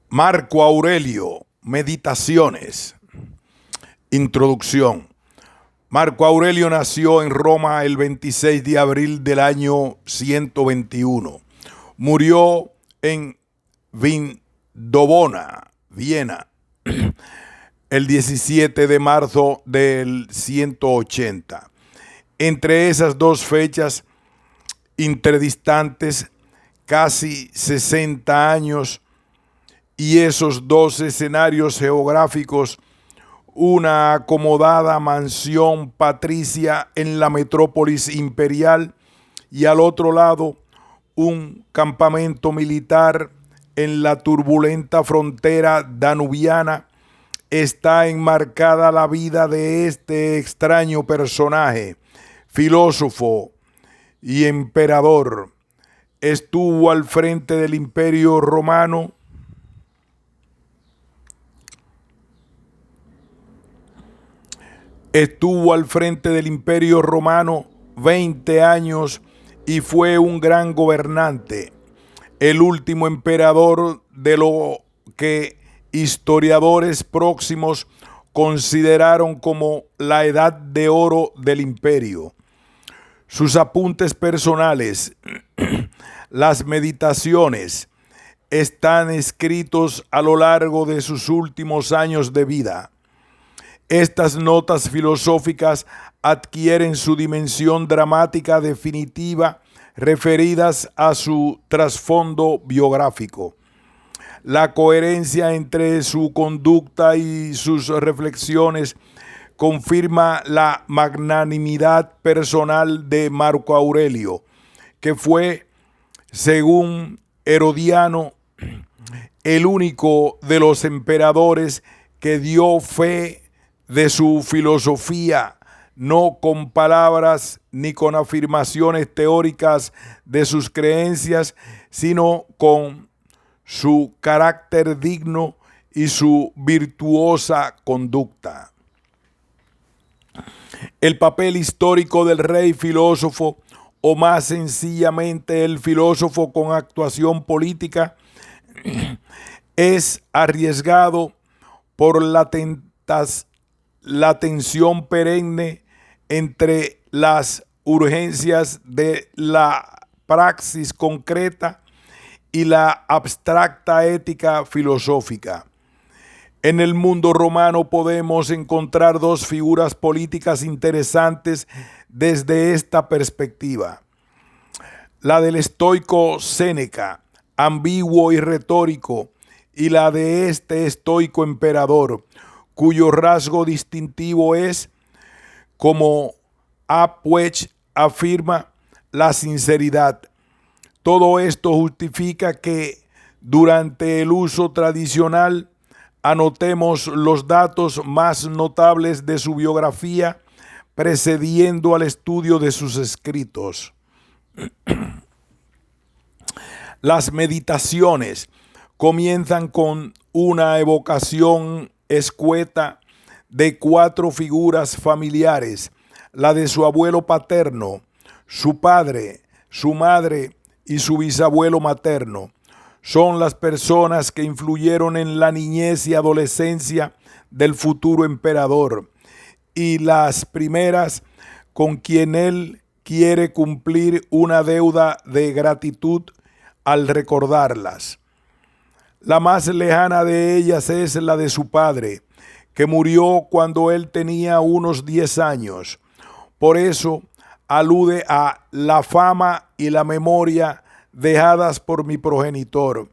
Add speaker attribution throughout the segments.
Speaker 1: Marco Aurelio, Meditaciones. Introducción. Marco Aurelio nació en Roma el 26 de abril del año 121. Murió en Vindobona, Viena, el 17 de marzo del 180. Entre esas dos fechas interdistantes, casi 60 años, y esos dos escenarios geográficos, una acomodada mansión patricia en la metrópolis imperial y al otro lado un campamento militar en la turbulenta frontera danubiana, está enmarcada la vida de este extraño personaje, filósofo y emperador. Estuvo al frente del Imperio Romano Estuvo al frente del Imperio Romano 20 años y fue un gran gobernante, el último emperador de lo que historiadores próximos consideraron como la edad de oro del imperio. Sus apuntes personales, las meditaciones, están escritos a lo largo de sus últimos años de vida. Estas notas filosóficas adquieren su dimensión dramática definitiva referidas a su trasfondo biográfico. La coherencia entre su conducta y sus reflexiones confirma la magnanimidad personal de Marco Aurelio, que fue, según Herodiano, el único de los emperadores que dio fe de su filosofía, no con palabras ni con afirmaciones teóricas de sus creencias, sino con su carácter digno y su virtuosa conducta. El papel histórico del rey filósofo, o más sencillamente el filósofo con actuación política, es arriesgado por la tensión perenne entre las urgencias de la praxis concreta y la abstracta ética filosófica. En el mundo romano podemos encontrar dos figuras políticas interesantes desde esta perspectiva. La del estoico Séneca, ambiguo y retórico, y la de este estoico emperador, cuyo rasgo distintivo es, como Puech afirma, la sinceridad. Todo esto justifica que durante el uso tradicional anotemos los datos más notables de su biografía, precediendo al estudio de sus escritos. Las meditaciones comienzan con una evocación escueta de 4 figuras familiares: la de su abuelo paterno, su padre, su madre y su bisabuelo materno. Son las personas que influyeron en la niñez y adolescencia del futuro emperador, y las primeras con quien él quiere cumplir una deuda de gratitud al recordarlas. La más lejana de ellas es la de su padre, que murió cuando él tenía unos 10 años. Por eso alude a la fama y la memoria dejadas por mi progenitor,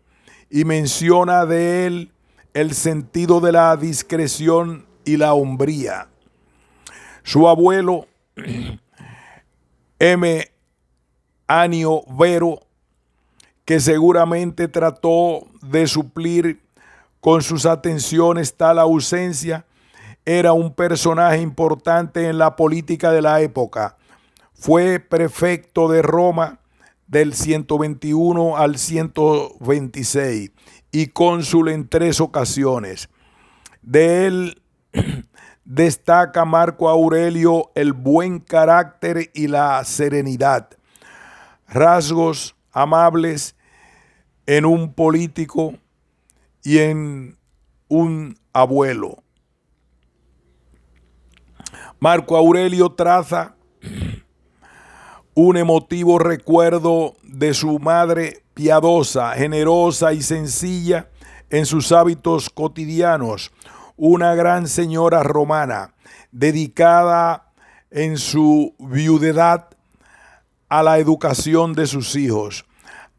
Speaker 1: y menciona de él el sentido de la discreción y la hombría. Su abuelo, M. Anio Vero, que seguramente trató de suplir con sus atenciones tal ausencia, era un personaje importante en la política de la época. Fue prefecto de Roma del 121 al 126 y cónsul en 3 ocasiones. De él destaca Marco Aurelio el buen carácter y la serenidad, rasgos amables en un político y en un abuelo. Marco Aurelio traza un emotivo recuerdo de su madre piadosa, generosa y sencilla en sus hábitos cotidianos, una gran señora romana, dedicada en su viudedad a la educación de sus hijos.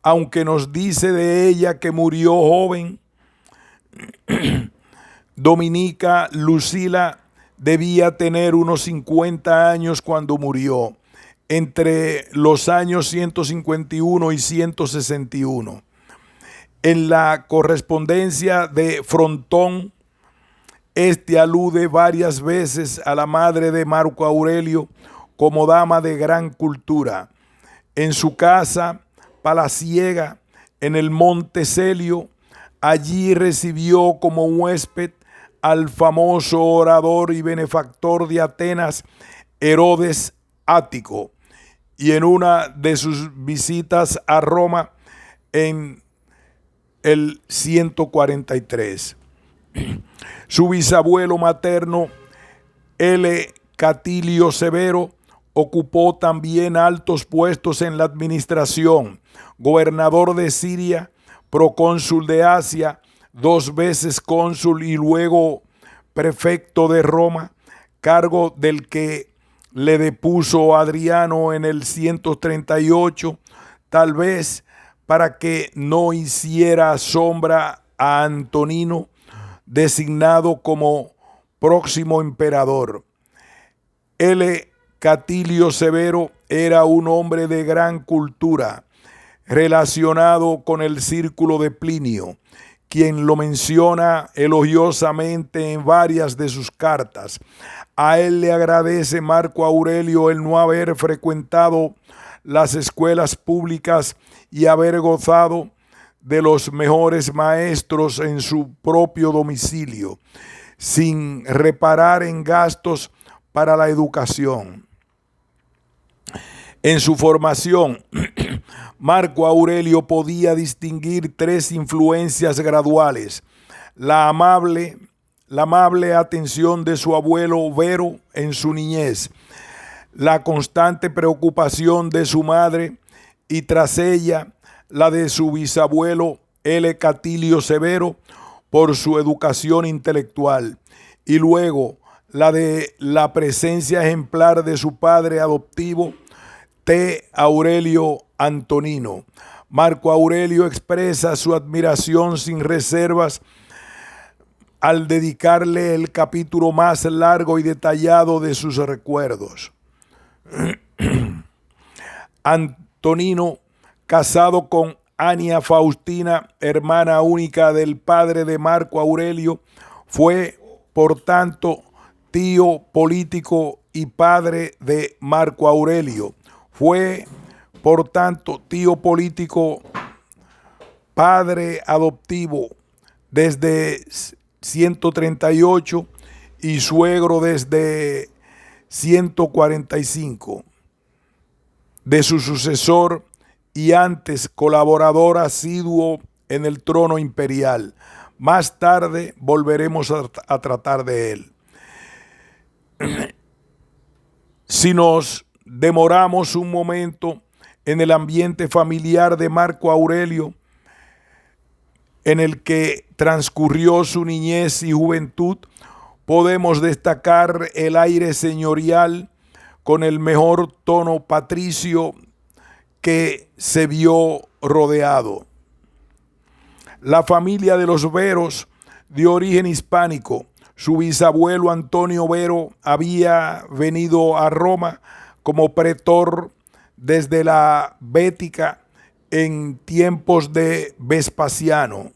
Speaker 1: Aunque nos dice de ella que murió joven, Dominica Lucila debía tener unos 50 años cuando murió, entre los años 151 y 161. En la correspondencia de Frontón, este alude varias veces a la madre de Marco Aurelio como dama de gran cultura. En su casa palaciega en el Monte Celio, allí recibió como huésped al famoso orador y benefactor de Atenas, Herodes Ático, y en una de sus visitas a Roma en el 143. Su bisabuelo materno, L. Catilio Severo, ocupó también altos puestos en la administración, gobernador de Siria, procónsul de Asia, 2 veces cónsul y luego prefecto de Roma, cargo del que le depuso Adriano en el 138, tal vez para que no hiciera sombra a Antonino, designado como próximo emperador. L. Catilio Severo era un hombre de gran cultura, relacionado con el círculo de Plinio, quien lo menciona elogiosamente en varias de sus cartas. A él le agradece Marco Aurelio el no haber frecuentado las escuelas públicas y haber gozado de los mejores maestros en su propio domicilio, sin reparar en gastos para la educación. En su formación, Marco Aurelio podía distinguir 3 influencias graduales: la amable atención de su abuelo Vero en su niñez, la constante preocupación de su madre y tras ella la de su bisabuelo L. Catilio Severo por su educación intelectual, y luego la de la presencia ejemplar de su padre adoptivo T. Aurelio Antonino. Marco Aurelio expresa su admiración sin reservas al dedicarle el capítulo más largo y detallado de sus recuerdos. Antonino, casado con Ania Faustina, hermana única del padre de Marco Aurelio, fue, por tanto, tío político y padre de Marco Aurelio. Fue, por tanto, tío político, padre adoptivo desde 138 y suegro desde 145 de su sucesor, y antes colaborador asiduo en el trono imperial. Más tarde volveremos a tratar de él. Si nos demoramos un momento en el ambiente familiar de Marco Aurelio, en el que transcurrió su niñez y juventud, podemos destacar el aire señorial con el mejor tono patricio que se vio rodeado. La familia de los Veros, de origen hispánico, su bisabuelo Antonio Vero había venido a Roma como pretor desde la Bética en tiempos de Vespasiano.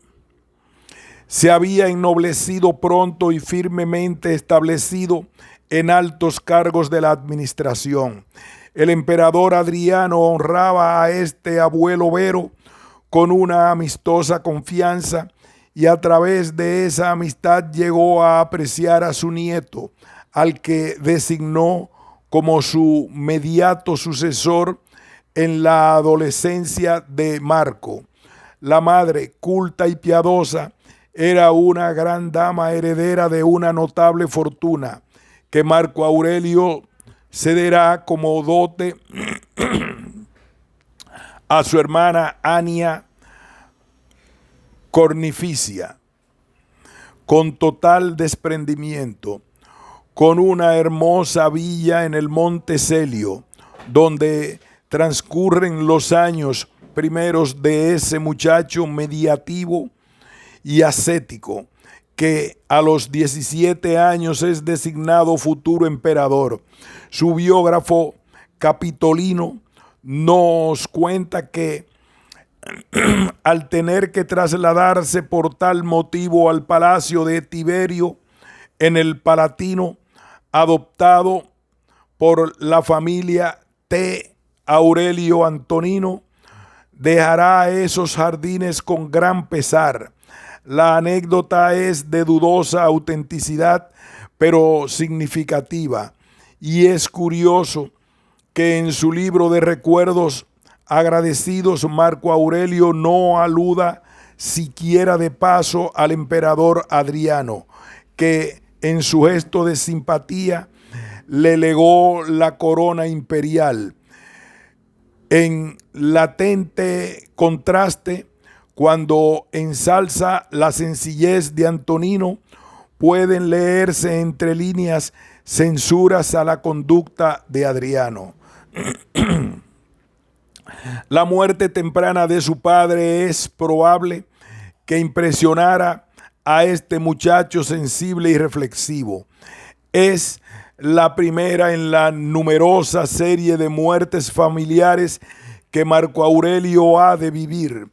Speaker 1: Se había ennoblecido pronto y firmemente establecido en altos cargos de la administración. El emperador Adriano honraba a este abuelo Vero con una amistosa confianza, y a través de esa amistad llegó a apreciar a su nieto, al que designó como su mediato sucesor en la adolescencia de Marco. la madre, culta y piadosa, era una gran dama heredera de una notable fortuna que Marco Aurelio cederá como dote a su hermana Ania Cornificia, con total desprendimiento, con una hermosa villa en el Monte Celio, donde transcurren los años primeros de ese muchacho mediativo y ascético, que a los 17 años es designado futuro emperador. Su biógrafo Capitolino nos cuenta que al tener que trasladarse por tal motivo al palacio de Tiberio en el Palatino, adoptado por la familia T. Aurelio Antonino, dejará esos jardines con gran pesar. La anécdota es de dudosa autenticidad, pero significativa, y es curioso que en su libro de recuerdos agradecidos Marco Aurelio no aluda siquiera de paso al emperador Adriano, que en su gesto de simpatía le legó la corona imperial. En latente contraste, cuando ensalza la sencillez de Antonino, pueden leerse entre líneas censuras a la conducta de Adriano. La muerte temprana de su padre es probable que impresionara a este muchacho sensible y reflexivo. Es la primera en la numerosa serie de muertes familiares que Marco Aurelio ha de vivir,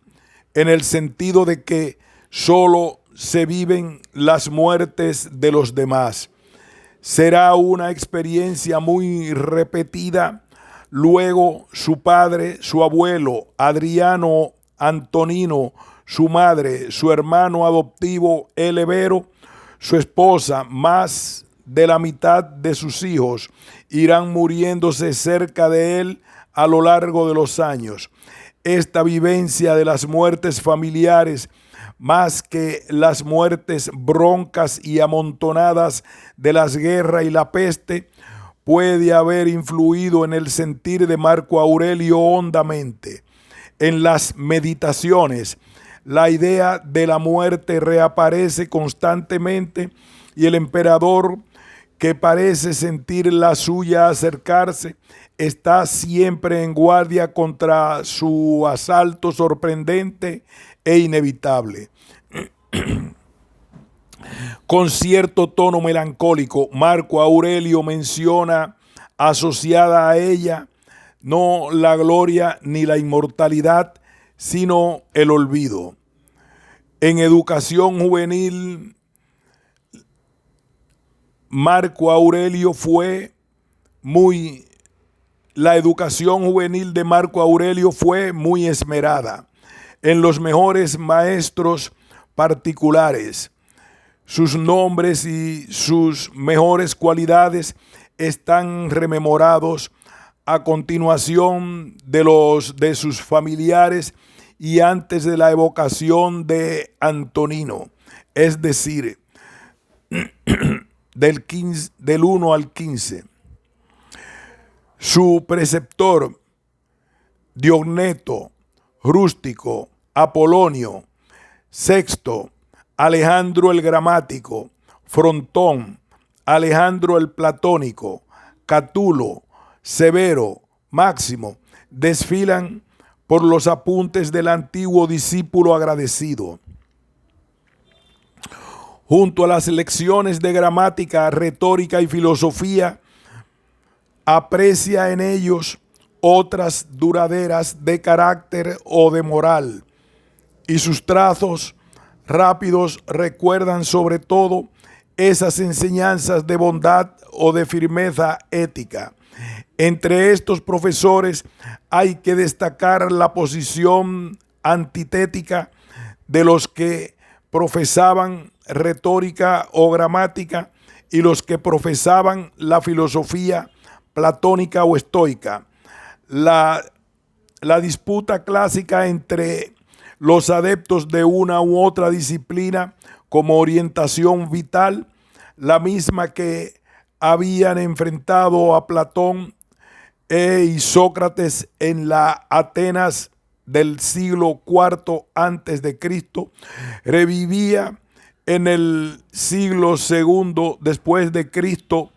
Speaker 1: en el sentido de que solo se viven las muertes de los demás. Será una experiencia muy repetida. Luego su padre, su abuelo, Adriano Antonino, su madre, su hermano adoptivo Elevero, su esposa, más de la mitad de sus hijos irán muriéndose cerca de él a lo largo de los años. Esta vivencia de las muertes familiares, más que las muertes broncas y amontonadas de las guerras y la peste, puede haber influido en el sentir de Marco Aurelio hondamente. En las meditaciones, la idea de la muerte reaparece constantemente y el emperador, que parece sentir la suya acercarse, está siempre en guardia contra su asalto sorprendente e inevitable. Con cierto tono melancólico, Marco Aurelio menciona asociada a ella no la gloria ni la inmortalidad, sino el olvido. En educación juvenil, la educación juvenil de Marco Aurelio fue muy esmerada en los mejores maestros particulares. Sus nombres y sus mejores cualidades están rememorados a continuación de los de sus familiares y antes de la evocación de Antonino, es decir, del 1 al 15. Su preceptor, Diogneto, Rústico, Apolonio, Sexto, Alejandro el Gramático, Frontón, Alejandro el Platónico, Catulo, Severo, Máximo, desfilan por los apuntes del antiguo discípulo agradecido. Junto a las lecciones de gramática, retórica y filosofía, aprecia en ellos otras duraderas de carácter o de moral, y sus trazos rápidos recuerdan sobre todo esas enseñanzas de bondad o de firmeza ética. Entre estos profesores hay que destacar la posición antitética de los que profesaban retórica o gramática y los que profesaban la filosofía platónica o estoica. La disputa clásica entre Los adeptos de una u otra disciplina como orientación vital, la misma que habían enfrentado a Platón y Sócrates en la Atenas del siglo IV antes de Cristo, revivía en el siglo II después de Cristo.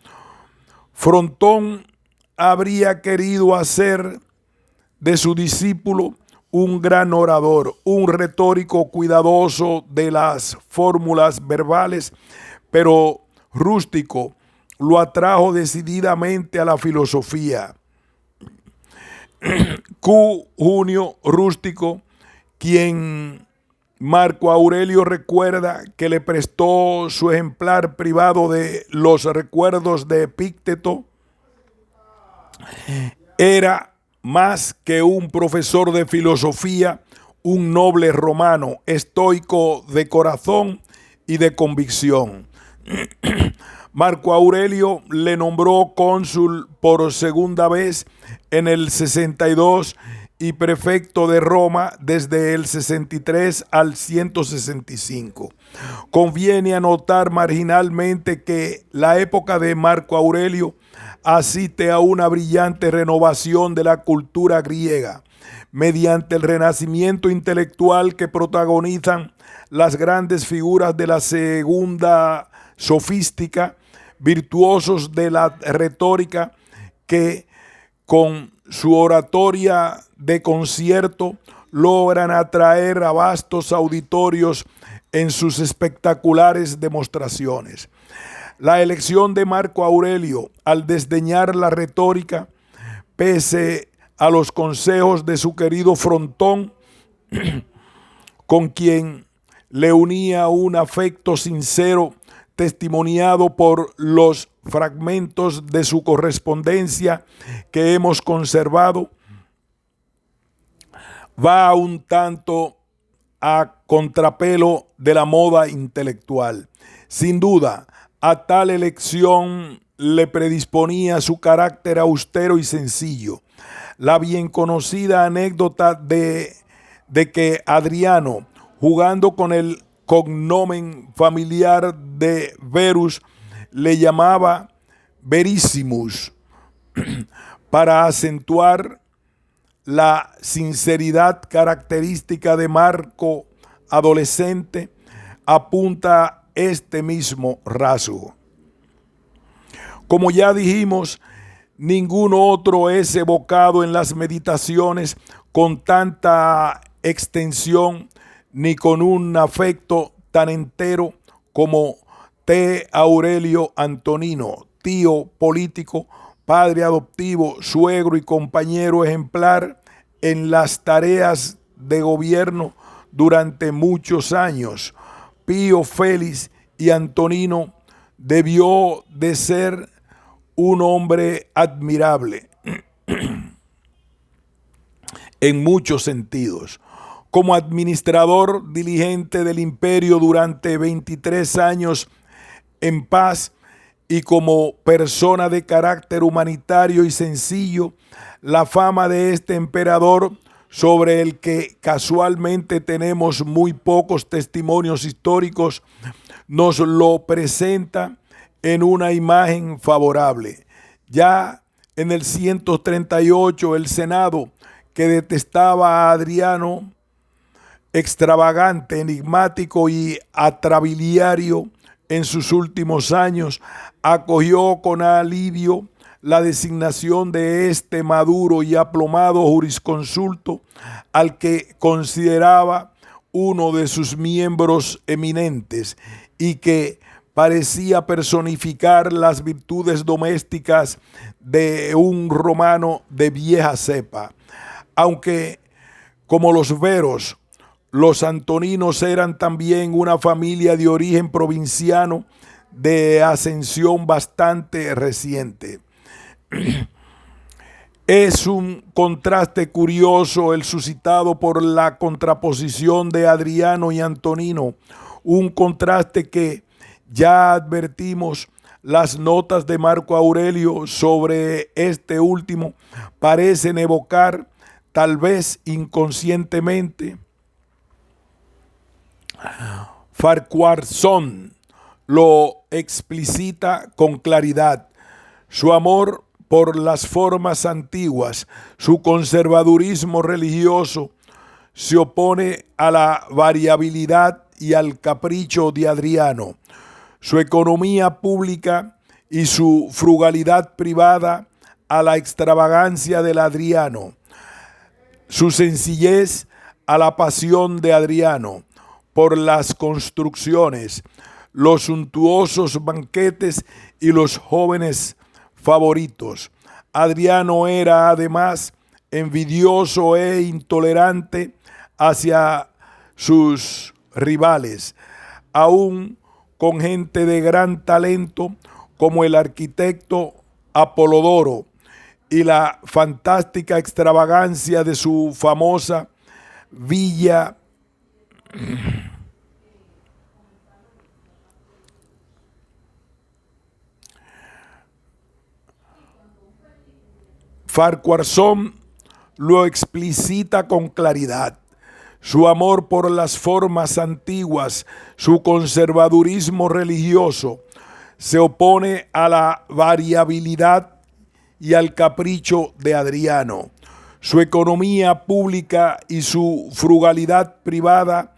Speaker 1: Frontón habría querido hacer de su discípulo un gran orador, un retórico cuidadoso de las fórmulas verbales, pero Rústico lo atrajo decididamente a la filosofía. Q. Junio Rústico, quien Marco Aurelio recuerda que le prestó su ejemplar privado de los recuerdos de Epicteto, era más que un profesor de filosofía, un noble romano, estoico de corazón y de convicción. Marco Aurelio le nombró cónsul por segunda vez en el 62 y prefecto de Roma desde el 63 al 165. Conviene anotar marginalmente que la época de Marco Aurelio asiste a una brillante renovación de la cultura griega, mediante el renacimiento intelectual que protagonizan las grandes figuras de la segunda sofística, virtuosos de la retórica que con su oratoria de concierto logran atraer a vastos auditorios en sus espectaculares demostraciones. La elección de Marco Aurelio, al desdeñar la retórica, pese a los consejos de su querido Frontón, con quien le unía un afecto sincero, testimoniado por los fragmentos de su correspondencia que hemos conservado, va un tanto a contrapelo de la moda intelectual. Sin duda, a tal elección le predisponía su carácter austero y sencillo. La bien conocida anécdota de que Adriano, jugando con el cognomen familiar de Verus, le llamaba Verissimus para acentuar la sinceridad característica de Marco adolescente, apunta este mismo rasgo. Como ya dijimos, ningún otro es evocado en las meditaciones con tanta extensión ni con un afecto tan entero como T. Aurelio Antonino, tío político, padre adoptivo, suegro y compañero ejemplar en las tareas de gobierno durante muchos años. Pío Félix y Antonino debió de ser un hombre admirable en muchos sentidos. Como administrador diligente del imperio durante 23 años en paz y como persona de carácter humanitario y sencillo, la fama de este emperador, sobre el que casualmente tenemos muy pocos testimonios históricos, nos lo presenta en una imagen favorable. Ya en el 138 el Senado, que detestaba a Adriano, extravagante, enigmático y atrabiliario en sus últimos años, acogió con alivio la designación de este maduro y aplomado jurisconsulto, al que consideraba uno de sus miembros eminentes y que parecía personificar las virtudes domésticas de un romano de vieja cepa. Aunque, como los Veros, los antoninos eran también una familia de origen provinciano de ascensión bastante reciente. Es un contraste curioso el suscitado por la contraposición de Adriano y Antonino, un contraste que ya advertimos. Las notas de Marco Aurelio sobre este último parecen evocar, tal vez inconscientemente, Farquharson lo explicita con claridad. Su amor por las formas antiguas, su conservadurismo religioso, se opone a la variabilidad y al capricho de Adriano. Su economía pública y su frugalidad privada a la extravagancia del Adriano. Su sencillez a la pasión de Adriano por las construcciones, los suntuosos banquetes y los jóvenes favoritos. Adriano era además envidioso e intolerante hacia sus rivales, aún con gente de gran talento como el arquitecto Apolodoro y la fantástica extravagancia de su famosa villa Farquharson lo explicita con claridad. Su amor por las formas antiguas, su conservadurismo religioso, se opone a la variabilidad y al capricho de Adriano. Su economía pública y su frugalidad privada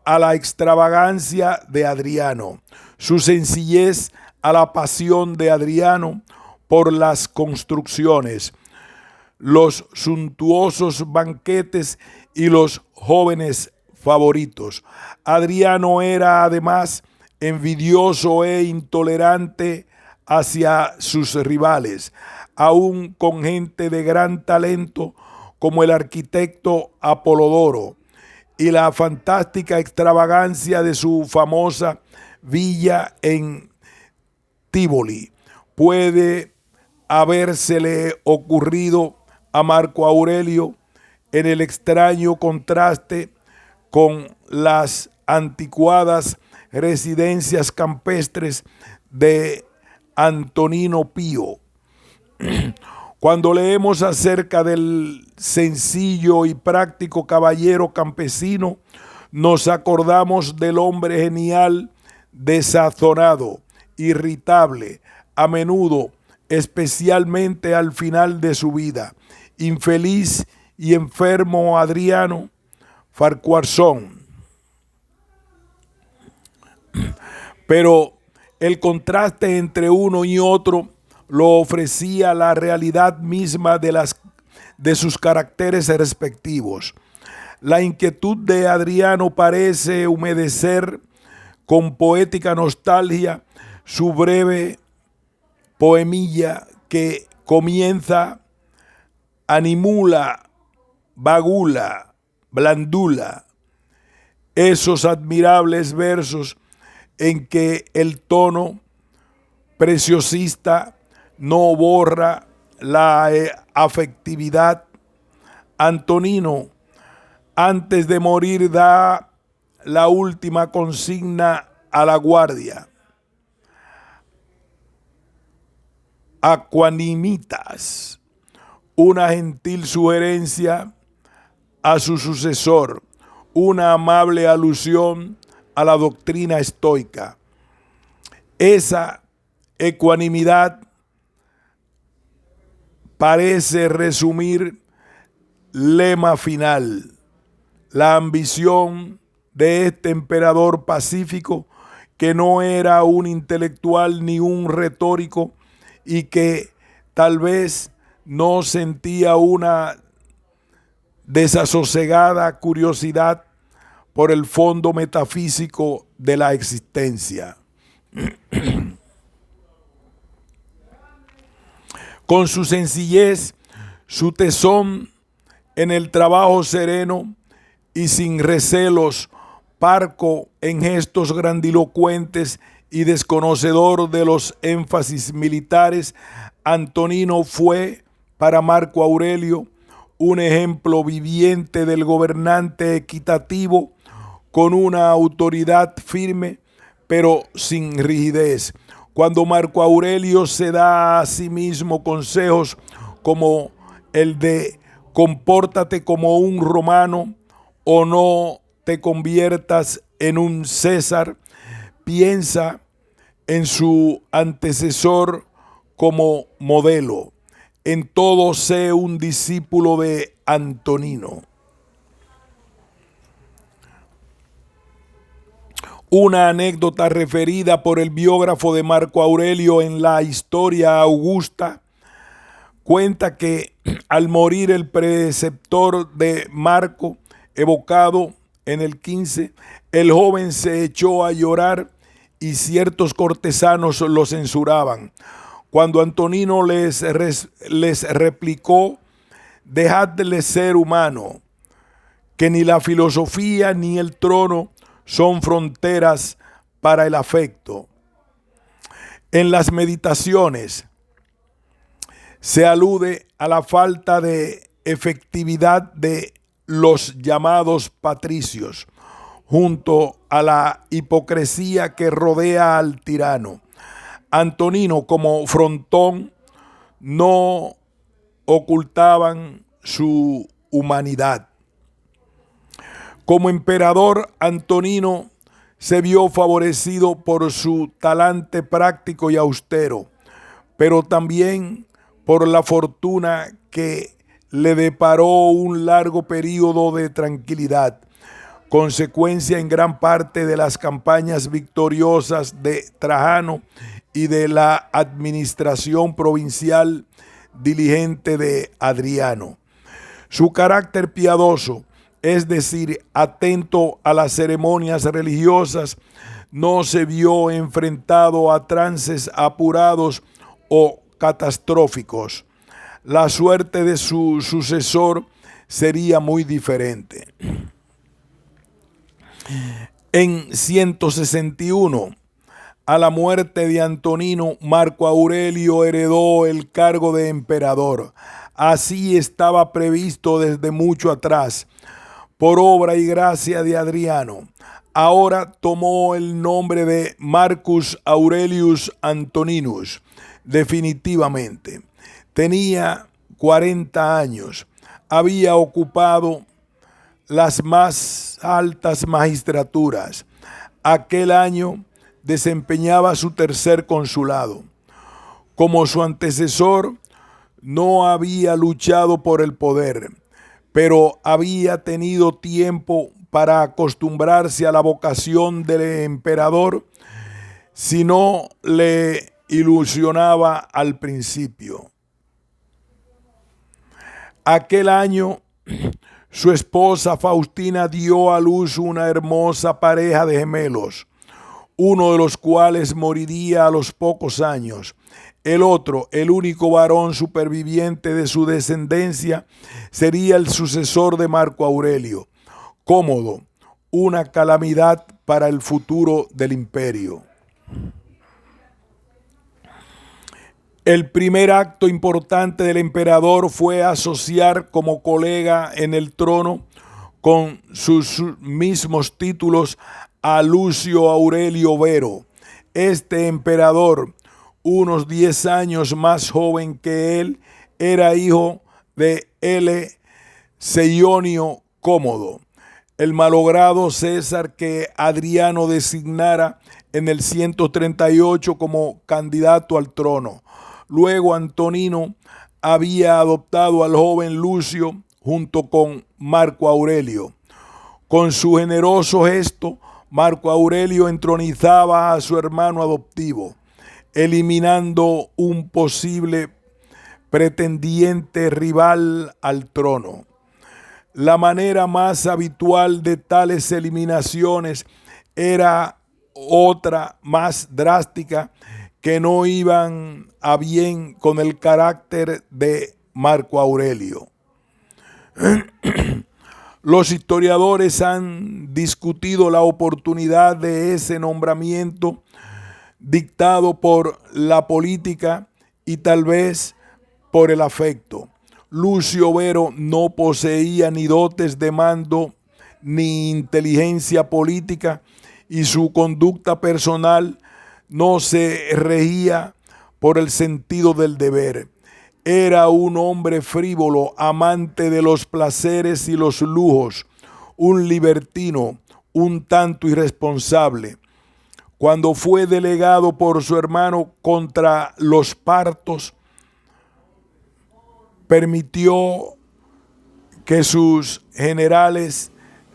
Speaker 1: a la extravagancia de Adriano. Su sencillez a la pasión de Adriano por las construcciones, los suntuosos banquetes y los jóvenes favoritos. Adriano era además envidioso e intolerante hacia sus rivales, aún con gente de gran talento como el arquitecto Apolodoro y la fantástica extravagancia de su famosa villa en Tívoli. Puede habérsele ocurrido a Marco Aurelio en el extraño contraste con las anticuadas residencias campestres de Antonino Pío. Cuando leemos acerca del sencillo y práctico caballero campesino, nos acordamos del hombre genial, desazonado, irritable, a menudo, especialmente al final de su vida, infeliz y enfermo Adriano Farquharson. Pero el contraste entre uno y otro lo ofrecía la realidad misma de sus caracteres respectivos. La inquietud de Adriano parece humedecer con poética nostalgia su breve poemilla que comienza: animula, vagula, blandula. Esos admirables versos en que el tono preciosista no borra la afectividad. Antonino, antes de morir, da la última consigna a la guardia: aquanimitas, una gentil sugerencia a su sucesor, una amable alusión a la doctrina estoica. Esa ecuanimidad parece resumir lema final, la ambición de este emperador pacífico, que no era un intelectual ni un retórico y que tal vez no sentía una desasosegada curiosidad por el fondo metafísico de la existencia. Con su sencillez, su tesón en el trabajo sereno y sin recelos, parco en gestos grandilocuentes y desconocedor de los énfasis militares, Antonino fue para Marco Aurelio un ejemplo viviente del gobernante equitativo con una autoridad firme pero sin rigidez. Cuando Marco Aurelio se da a sí mismo consejos como el de compórtate como un romano o no te conviertas en un César, piensa en su antecesor como modelo. En todo sé un discípulo de Antonino. Una anécdota referida por el biógrafo de Marco Aurelio en la Historia Augusta cuenta que al morir el preceptor de Marco, evocado en el 15, el joven se echó a llorar y ciertos cortesanos lo censuraban. Cuando Antonino les replicó: dejadle ser humano, que ni la filosofía ni el trono son fronteras para el afecto. En las meditaciones se alude a la falta de efectividad de los llamados patricios, junto a la hipocresía que rodea al tirano. Antonino, como frontón, no ocultaban su humanidad. Como emperador, Antonino se vio favorecido por su talante práctico y austero, pero también por la fortuna que le deparó un largo periodo de tranquilidad, consecuencia en gran parte de las campañas victoriosas de Trajano y de la administración provincial diligente de Adriano. Su carácter piadoso, es decir, atento a las ceremonias religiosas, no se vio enfrentado a trances apurados o catastróficos. La suerte de su sucesor sería muy diferente. En 161, a la muerte de Antonino, Marco Aurelio heredó el cargo de emperador. Así estaba previsto desde mucho atrás, por obra y gracia de Adriano. Ahora tomó el nombre de Marcus Aurelius Antoninus, definitivamente. Tenía 40 años. Había ocupado las más altas magistraturas. Aquel año desempeñaba su tercer consulado. Como su antecesor, no había luchado por el poder, pero había tenido tiempo para acostumbrarse a la vocación del emperador, si no le ilusionaba al principio. Aquel año, su esposa Faustina dio a luz una hermosa pareja de gemelos, uno de los cuales moriría a los pocos años. El otro, el único varón superviviente de su descendencia, sería el sucesor de Marco Aurelio. Cómodo, una calamidad para el futuro del imperio. El primer acto importante del emperador fue asociar como colega en el trono con sus mismos títulos a Lucio Aurelio Vero. Este emperador, unos 10 años más joven que él, era hijo de L. Seionio Cómodo, el malogrado César que Adriano designara en el 138 como candidato al trono. Luego Antonino había adoptado al joven Lucio junto con Marco Aurelio. Con su generoso gesto, Marco Aurelio entronizaba a su hermano adoptivo, eliminando un posible pretendiente rival al trono. La manera más habitual de tales eliminaciones era otra más drástica que no iban a bien con el carácter de Marco Aurelio. Los historiadores han discutido la oportunidad de ese nombramiento dictado por la política y tal vez por el afecto. Lucio Vero no poseía ni dotes de mando ni inteligencia política y su conducta personal no se regía por el sentido del deber. Era un hombre frívolo, amante de los placeres y los lujos, un libertino, un tanto irresponsable. Cuando fue delegado por su hermano contra los partos, permitió que sus generales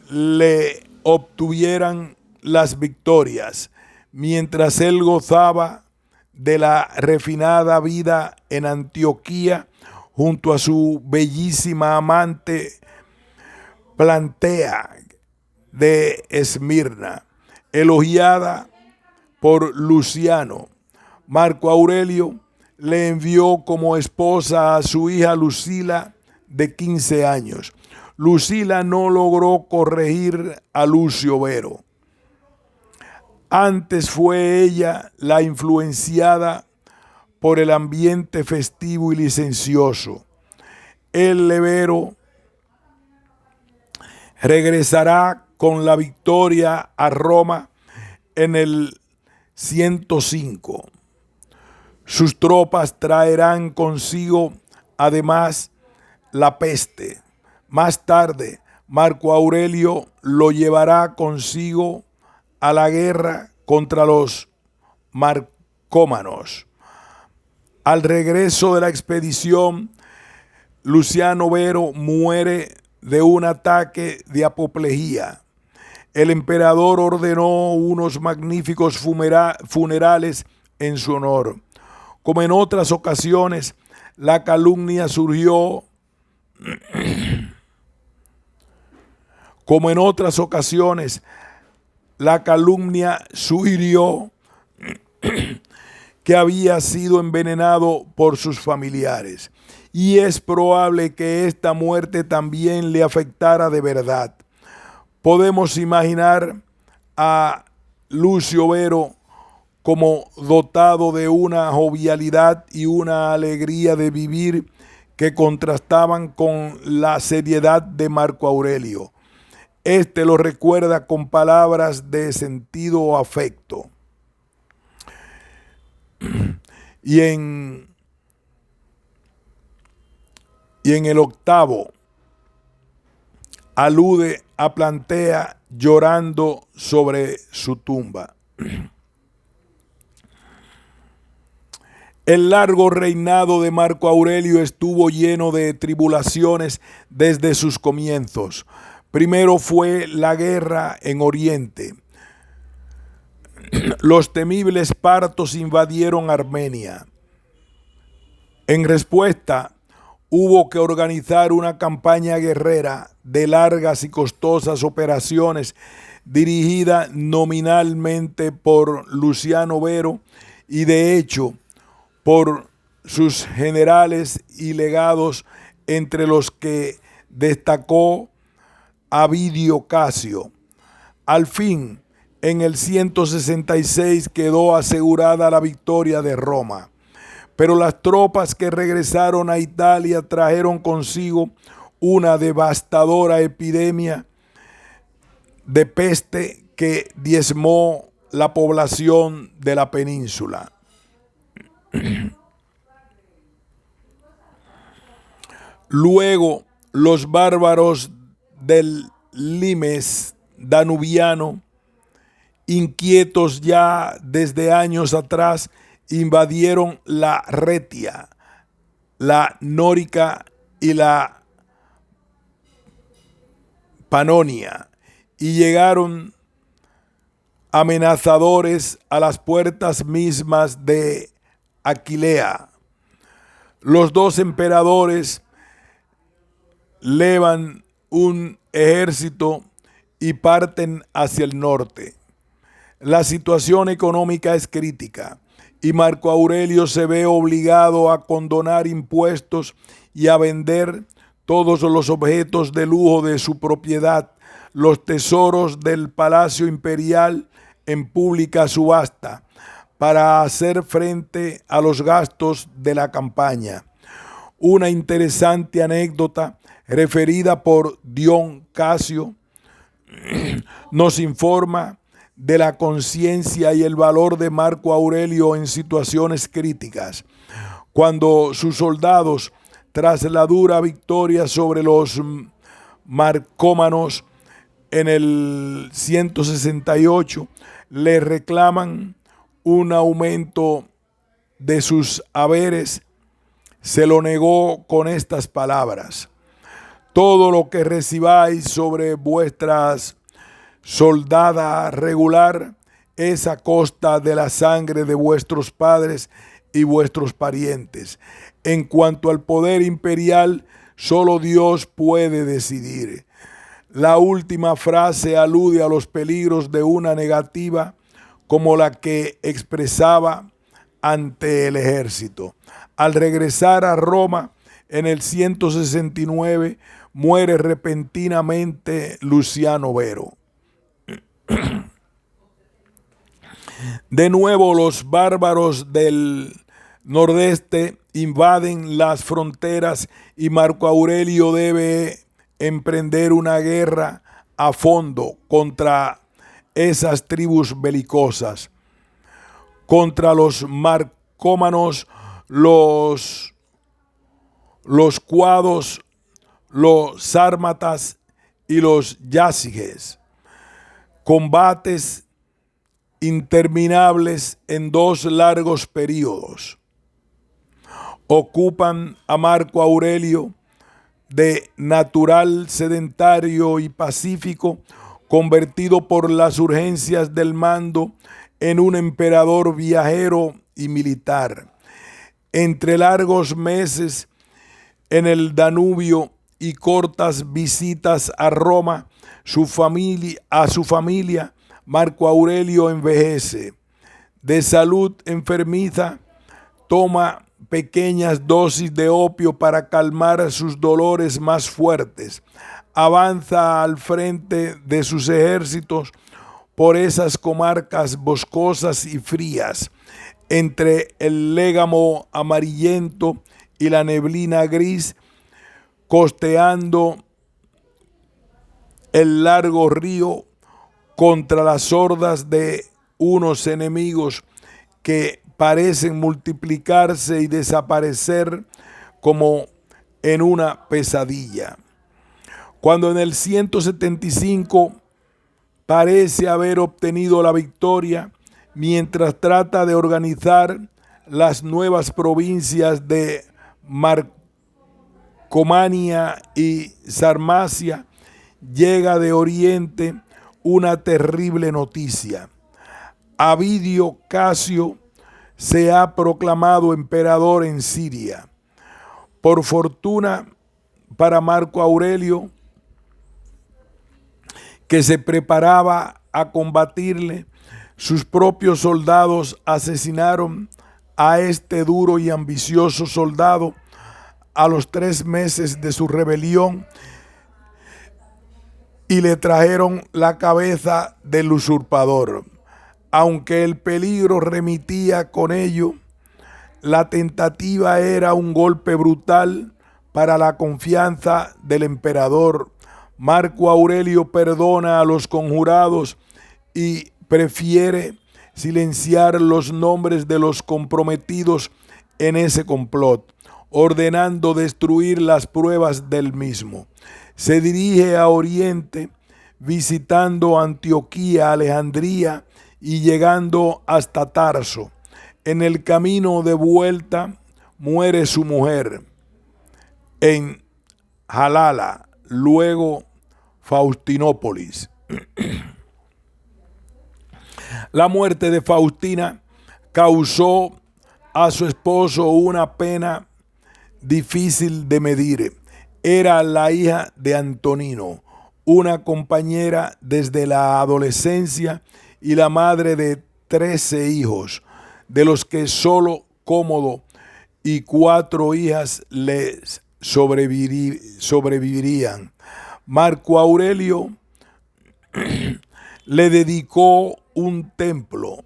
Speaker 1: le obtuvieran las victorias, mientras él gozaba de la refinada vida en Antioquía junto a su bellísima amante Plantea de Esmirna, elogiada por Luciano. Marco Aurelio le envió como esposa a su hija Lucila, de 15 años. Lucila no logró corregir a Lucio Vero. Antes fue ella la influenciada por el ambiente festivo y licencioso. El Vero regresará con la victoria a Roma en el 105. Sus tropas traerán consigo además la peste. Más tarde, Marco Aurelio lo llevará consigo a la guerra contra los marcómanos. Al regreso de la expedición, Luciano Vero muere de un ataque de apoplejía. El emperador ordenó unos magníficos funerales en su honor. Como en otras ocasiones, la calumnia surgió que había sido envenenado por sus familiares, y es probable que esta muerte también le afectara de verdad. Podemos imaginar a Lucio Vero como dotado de una jovialidad y una alegría de vivir que contrastaban con la seriedad de Marco Aurelio. Este lo recuerda con palabras de sentido o afecto. Y en el 8º alude a Plantea llorando sobre su tumba. El largo reinado de Marco Aurelio estuvo lleno de tribulaciones desde sus comienzos. Primero fue la guerra en Oriente. Los temibles partos invadieron Armenia. En respuesta, hubo que organizar una campaña guerrera de largas y costosas operaciones dirigida nominalmente por Luciano Vero y de hecho por sus generales y legados, entre los que destacó Avidio Casio. Al fin, en el 166 quedó asegurada la victoria de Roma, pero las tropas que regresaron a Italia trajeron consigo una devastadora epidemia de peste que diezmó la población de la península. Luego, los bárbaros del limes danubiano, inquietos ya desde años atrás, invadieron la Retia, la Nórica y la Panonia, y llegaron amenazadores a las puertas mismas de Aquilea. Los dos emperadores levan un ejército y parten hacia el norte. La situación económica es crítica y Marco Aurelio se ve obligado a condonar impuestos y a vender todos los objetos de lujo de su propiedad, los tesoros del palacio imperial, en pública subasta, para hacer frente a los gastos de la campaña. Una interesante anécdota referida por Dion Casio nos informa de la conciencia y el valor de Marco Aurelio en situaciones críticas. Cuando sus soldados, tras la dura victoria sobre los marcómanos, en el 168 le reclaman un aumento de sus haberes, se lo negó con estas palabras: todo lo que recibáis sobre vuestras soldada regular es a costa de la sangre de vuestros padres y vuestros parientes. En cuanto al poder imperial, solo Dios puede decidir. La última frase alude a los peligros de una negativa como la que expresaba ante el ejército. Al regresar a Roma en el 169, muere repentinamente Luciano Vero. De nuevo, los bárbaros del nordeste invaden las fronteras y Marco Aurelio debe emprender una guerra a fondo contra esas tribus belicosas, contra los marcómanos, los cuados, los sármatas y los yáciges. Combates interminables en 2 largos periodos. Ocupan a Marco Aurelio, de natural sedentario y pacífico, convertido por las urgencias del mando en un emperador viajero y militar. Entre largos meses en el Danubio y cortas visitas a Roma, a su familia, Marco Aurelio envejece. De salud enfermiza, toma pequeñas dosis de opio para calmar sus dolores más fuertes. Avanza al frente de sus ejércitos por esas comarcas boscosas y frías, entre el légamo amarillento y la neblina gris, costeando el largo río contra las hordas de unos enemigos que parecen multiplicarse y desaparecer como en una pesadilla. Cuando en el 175 parece haber obtenido la victoria, mientras trata de organizar las nuevas provincias de Marcomania y Sarmacia, llega de Oriente una terrible noticia. Avidio Casio se ha proclamado emperador en Siria. Por fortuna para Marco Aurelio, que se preparaba a combatirle, sus propios soldados asesinaron a este duro y ambicioso soldado a los 3 meses de su rebelión y le trajeron la cabeza del usurpador. Aunque el peligro remitía con ello, la tentativa era un golpe brutal para la confianza del emperador. Marco Aurelio perdona a los conjurados y prefiere silenciar los nombres de los comprometidos en ese complot, ordenando destruir las pruebas del mismo. Se dirige a Oriente, visitando Antioquía, Alejandría y llegando hasta Tarso. En el camino de vuelta muere su mujer en Jalala, luego Faustinópolis. La muerte de Faustina causó a su esposo una pena difícil de medir. Era la hija de Antonino, una compañera desde la adolescencia y la madre de 13 hijos, de los que solo Cómodo y 4 hijas les sobrevivirían. Marco Aurelio le dedicó un templo,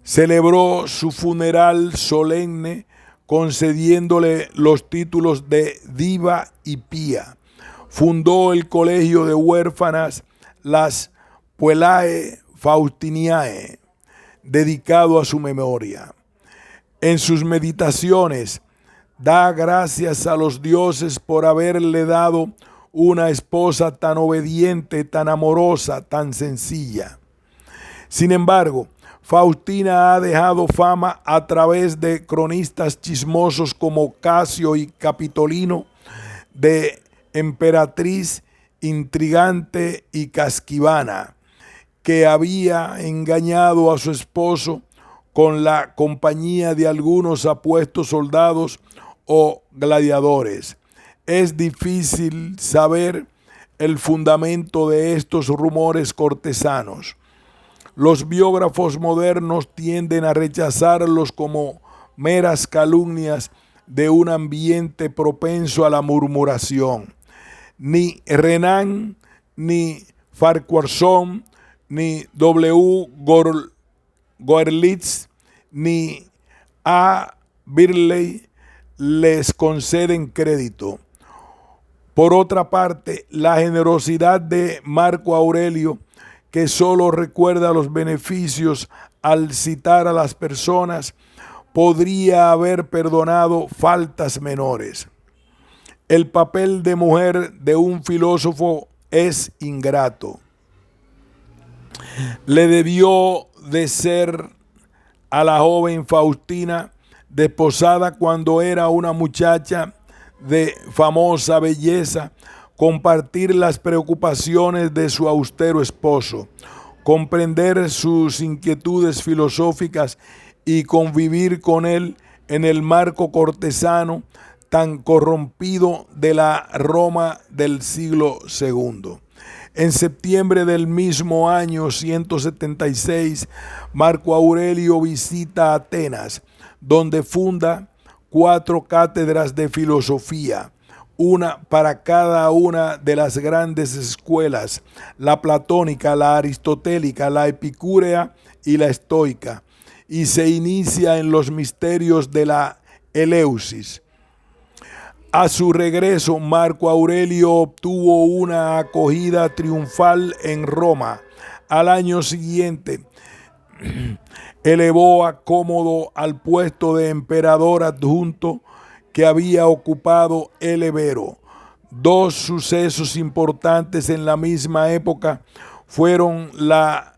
Speaker 1: celebró su funeral solemne, concediéndole los títulos de diva y pía. Fundó el colegio de huérfanas, las Puellae Faustiniae, dedicado a su memoria. En sus meditaciones, da gracias a los dioses por haberle dado una esposa tan obediente, tan amorosa, tan sencilla. Sin embargo, Faustina ha dejado fama a través de cronistas chismosos como Casio y Capitolino, de emperatriz intrigante y casquivana, que había engañado a su esposo con la compañía de algunos apuestos soldados o gladiadores. Es difícil saber el fundamento de estos rumores cortesanos. Los biógrafos modernos tienden a rechazarlos como meras calumnias de un ambiente propenso a la murmuración. Ni Renan, ni Farquharson, ni W. Görlitz, ni A. Birley les conceden crédito. Por otra parte, la generosidad de Marco Aurelio, que solo recuerda los beneficios al citar a las personas, podría haber perdonado faltas menores. El papel de mujer de un filósofo es ingrato. Le debió de ser a la joven Faustina, desposada cuando era una muchacha de famosa belleza, compartir las preocupaciones de su austero esposo, comprender sus inquietudes filosóficas y convivir con él en el marco cortesano tan corrompido de la Roma del siglo II. En septiembre del mismo año 176, Marco Aurelio visita Atenas, donde funda 4 cátedras de filosofía, una para cada una de las grandes escuelas: la platónica, la aristotélica, la epicúrea y la estoica, y se inicia en los misterios de la Eleusis. A su regreso, Marco Aurelio obtuvo una acogida triunfal en Roma. Al año siguiente, elevó a Cómodo al puesto de emperador adjunto que había ocupado Elevero. 2 sucesos importantes en la misma época fueron la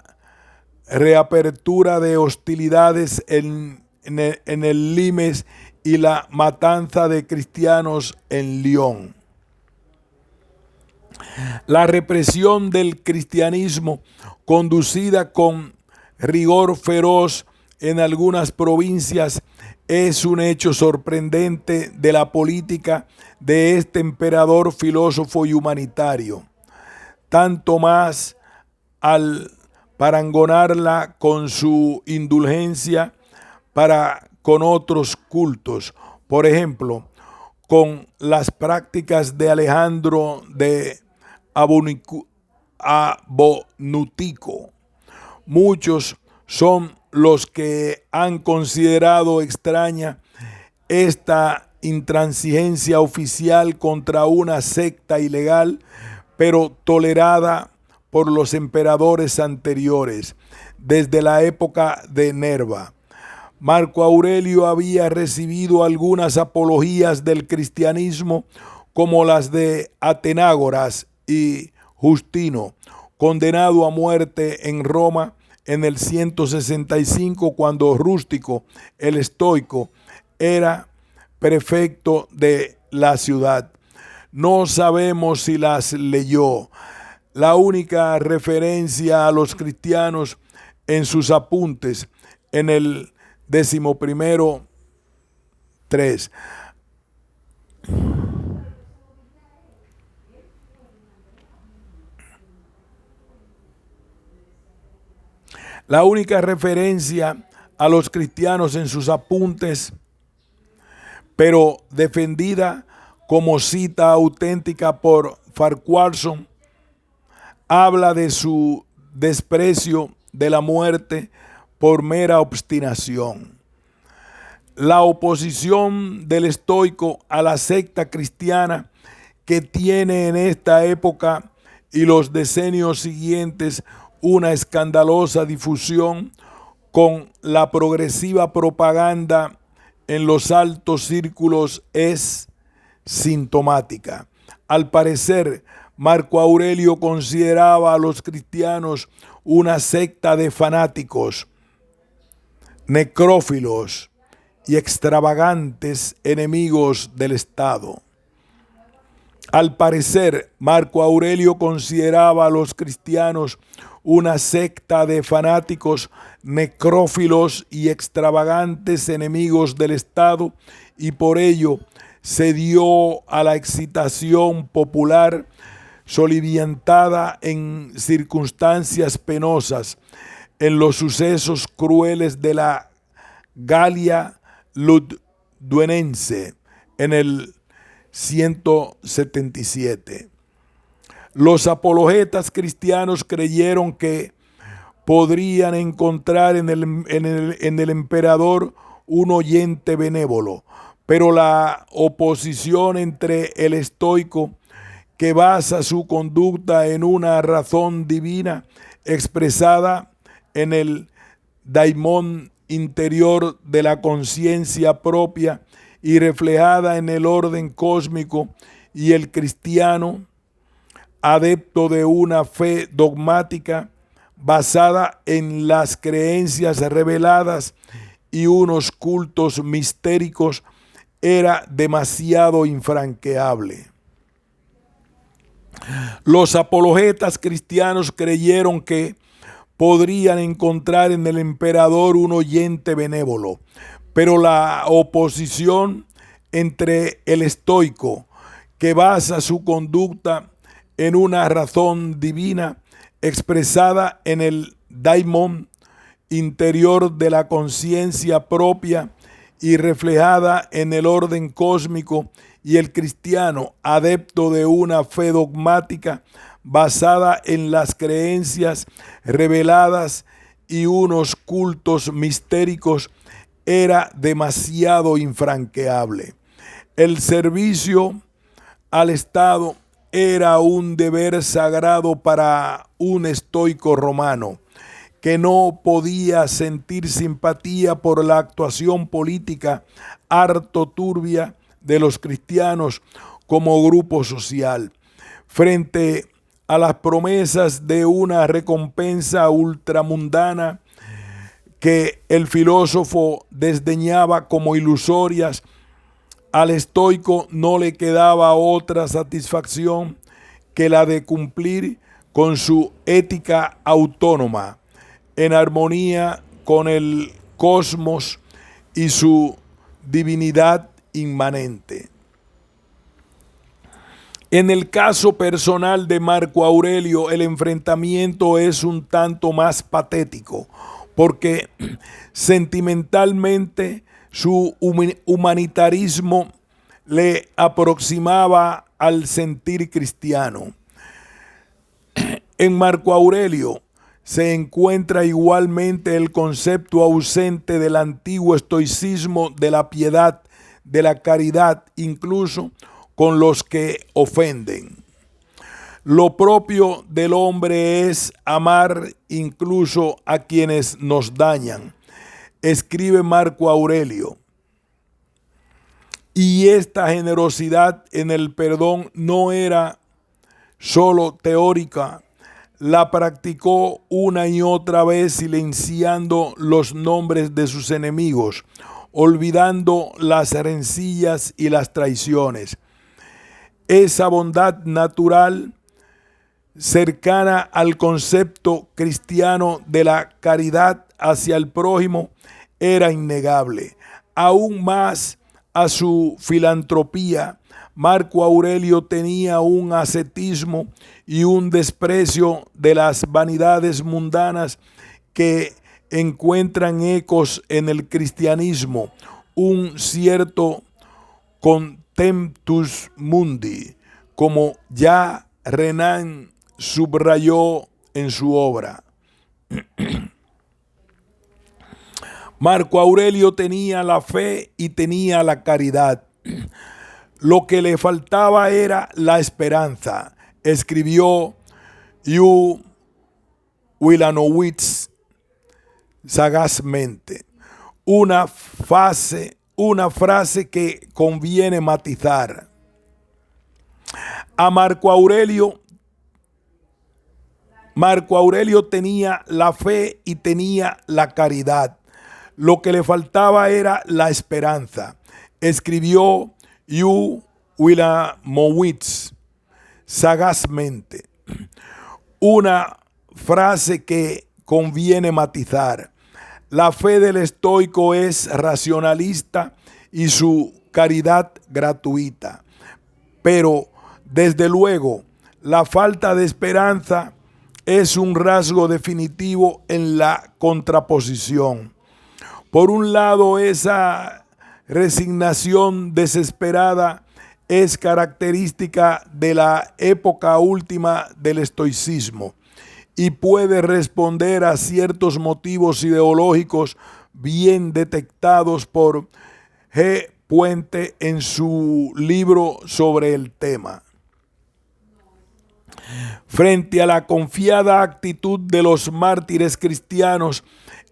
Speaker 1: reapertura de hostilidades en el Limes y la matanza de cristianos en Lyon. La represión del cristianismo, conducida con rigor feroz en algunas provincias, es un hecho sorprendente de la política de este emperador, filósofo y humanitario, tanto más al parangonarla con su indulgencia para con otros cultos, por ejemplo, con las prácticas de Alejandro de Abonutico. Muchos son los que han considerado extraña esta intransigencia oficial contra una secta ilegal, pero tolerada por los emperadores anteriores, desde la época de Nerva. Marco Aurelio había recibido algunas apologías del cristianismo, como las de Atenágoras y Justino, condenado a muerte en Roma en el 165, cuando Rústico, el estoico, era prefecto de la ciudad. No sabemos si las leyó. La única referencia a los cristianos en sus apuntes, en el 11:3. La única referencia a los cristianos en sus apuntes, pero defendida como cita auténtica por Farquharson, habla de su desprecio de la muerte por mera obstinación. La oposición del estoico a la secta cristiana, que tiene en esta época y los decenios siguientes una escandalosa difusión, con la progresiva propaganda en los altos círculos, es sintomática. Al parecer, Marco Aurelio consideraba a los cristianos una secta de fanáticos, necrófilos y extravagantes enemigos del Estado. Al parecer, Marco Aurelio consideraba a los cristianos una secta de fanáticos, necrófilos y extravagantes enemigos del Estado, y por ello se dio a la excitación popular soliviantada en circunstancias penosas, en los sucesos crueles de la Galia Ludduenense en el 177. Los apologetas cristianos creyeron que podrían encontrar en el emperador un oyente benévolo, pero la oposición entre el estoico, que basa su conducta en una razón divina expresada en el daimon interior de la conciencia propia y reflejada en el orden cósmico, y el cristiano, adepto de una fe dogmática basada en las creencias reveladas y unos cultos mistéricos, era demasiado infranqueable. Los apologetas cristianos creyeron que podrían encontrar en el emperador un oyente benévolo, pero la oposición entre el estoico, que basa su conducta en una razón divina expresada en el daimon interior de la conciencia propia y reflejada en el orden cósmico, y el cristiano, adepto de una fe dogmática basada en las creencias reveladas y unos cultos mistéricos, era demasiado infranqueable. El servicio al Estado era un deber sagrado para un estoico romano, que no podía sentir simpatía por la actuación política harto turbia de los cristianos como grupo social, frente a las promesas de una recompensa ultramundana que el filósofo desdeñaba como ilusorias. Al estoico no le quedaba otra satisfacción que la de cumplir con su ética autónoma, en armonía con el cosmos y su divinidad inmanente. En el caso personal de Marco Aurelio, el enfrentamiento es un tanto más patético, porque sentimentalmente su humanitarismo le aproximaba al sentir cristiano. En Marco Aurelio se encuentra igualmente el concepto ausente del antiguo estoicismo de la piedad, de la caridad, incluso con los que ofenden. Lo propio del hombre es amar incluso a quienes nos dañan, escribe Marco Aurelio. Y esta generosidad en el perdón no era solo teórica, la practicó una y otra vez silenciando los nombres de sus enemigos, olvidando las rencillas y las traiciones. Esa bondad natural, cercana al concepto cristiano de la caridad hacia el prójimo, era innegable. Aún más a su filantropía, Marco Aurelio tenía un ascetismo y un desprecio de las vanidades mundanas que encuentran ecos en el cristianismo, un cierto contemptus mundi, como ya Renan subrayó en su obra. Marco Aurelio tenía la fe y tenía la caridad. Lo que le faltaba era la esperanza, escribió Hugh Wilanowitz sagazmente. Una frase que conviene matizar. A Marco Aurelio tenía la fe y tenía la caridad. Lo que le faltaba era la esperanza. Escribió Hugh Willamowitz sagazmente una frase que conviene matizar. La fe del estoico es racionalista y su caridad gratuita. Pero, desde luego, la falta de esperanza es un rasgo definitivo en la contraposición. Por un lado, esa resignación desesperada es característica de la época última del estoicismo y puede responder a ciertos motivos ideológicos bien detectados por G. Puente en su libro sobre el tema. Frente a la confiada actitud de los mártires cristianos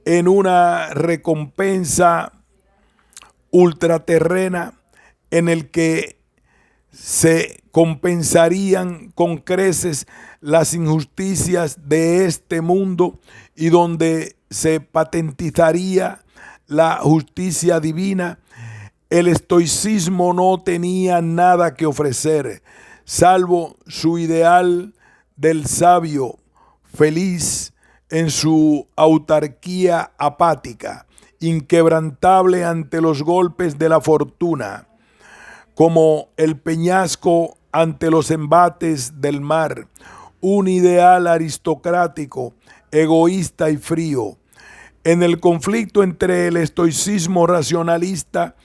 Speaker 1: en una recompensa ultraterrena en el que se compensarían con creces las injusticias de este mundo y donde se patentizaría la justicia divina, el estoicismo no tenía nada que ofrecer, salvo su ideal del sabio feliz en su autarquía apática, inquebrantable ante los golpes de la fortuna, como el peñasco ante los embates del mar, un ideal aristocrático, egoísta y frío. En el conflicto entre el estoicismo racionalista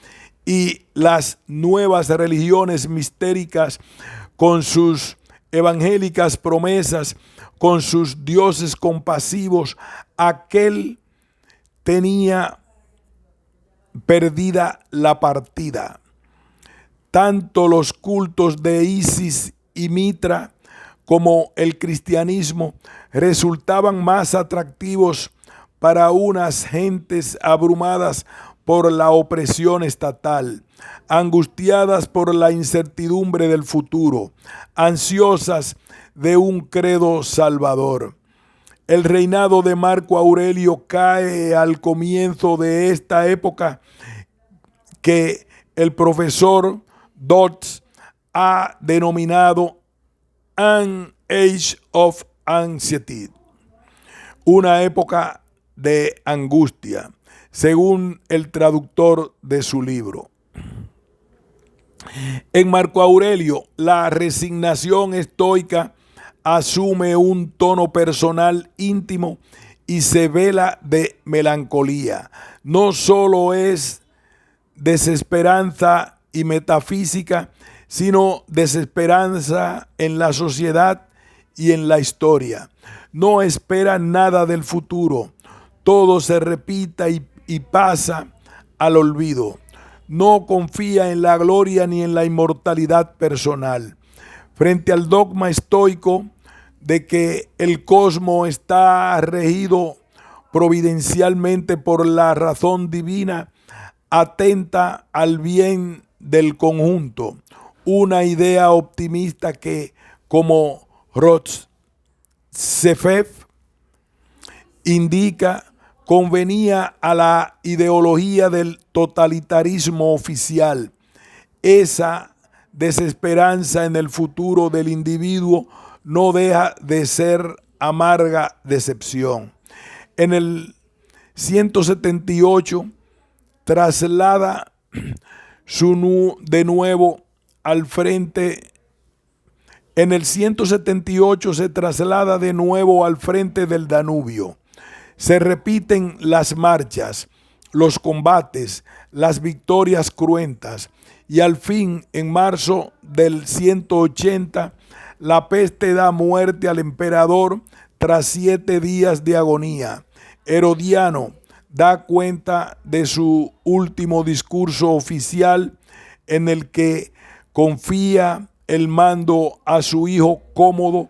Speaker 1: y las nuevas religiones mistéricas, con sus evangélicas promesas, con sus dioses compasivos, aquel tenía perdida la partida. Tanto los cultos de Isis y Mitra como el cristianismo resultaban más atractivos para unas gentes abrumadas por la opresión estatal, angustiadas por la incertidumbre del futuro, ansiosas de un credo salvador. El reinado de Marco Aurelio cae al comienzo de esta época que el profesor Dodds ha denominado An Age of Anxiety, una época de angustia, según el traductor de su libro. En Marco Aurelio, la resignación estoica asume un tono personal íntimo y se vela de melancolía. No solo es desesperanza y metafísica, sino desesperanza en la sociedad y en la historia. No espera nada del futuro. Todo se repita y pasa al olvido. No confía en la gloria ni en la inmortalidad personal. Frente al dogma estoico de que el cosmos está regido providencialmente por la razón divina, atenta al bien del conjunto, una idea optimista que, como Rotzefef indica, convenía a la ideología del totalitarismo oficial. Esa desesperanza en el futuro del individuo no deja de ser amarga decepción. En el 178 traslada de nuevo al frente. En el 178 se traslada de nuevo al frente del Danubio. Se repiten las marchas, los combates, las victorias cruentas y al fin, en marzo del 180, la peste da muerte al emperador tras 7 días de agonía. Herodiano da cuenta de su último discurso oficial en el que confía el mando a su hijo Cómodo